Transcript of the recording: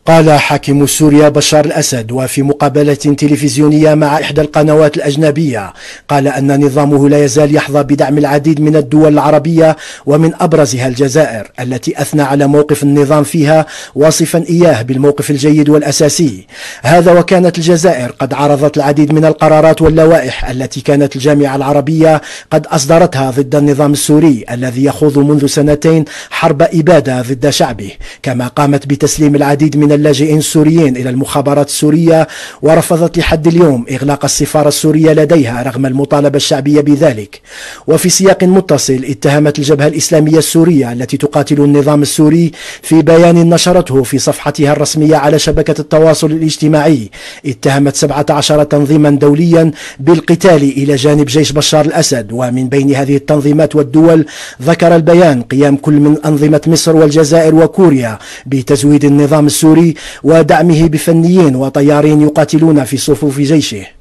قال حاكم سوريا بشار الأسد وفي مقابلة تلفزيونية مع إحدى القنوات الأجنبية، قال أن نظامه لا يزال يحظى بدعم العديد من الدول العربية ومن أبرزها الجزائر، التي أثنى على موقف النظام فيها واصفا إياه بالموقف الجيد والأساسي. هذا وكانت الجزائر قد عرضت العديد من القرارات واللوائح التي كانت الجامعة العربية قد أصدرتها ضد النظام السوري الذي يخوض منذ سنتين حرب إبادة ضد شعبه، كما قامت بتسليم العديد من اللاجئين السوريين إلى المخابرات السورية، ورفضت لحد اليوم إغلاق السفارة السورية لديها رغم المطالبة الشعبية بذلك. وفي سياق متصل، اتهمت الجبهة الإسلامية السورية التي تقاتل النظام السوري في بيان نشرته في صفحتها الرسمية على شبكة التواصل الاجتماعي، اتهمت 17 تنظيما دوليا بالقتال إلى جانب جيش بشار الأسد. ومن بين هذه التنظيمات والدول ذكر البيان قيام كل من أنظمة مصر والجزائر وكوريا بتزويد النظام السوري ودعمه بفنيين وطيارين يقاتلون في صفوف جيشه.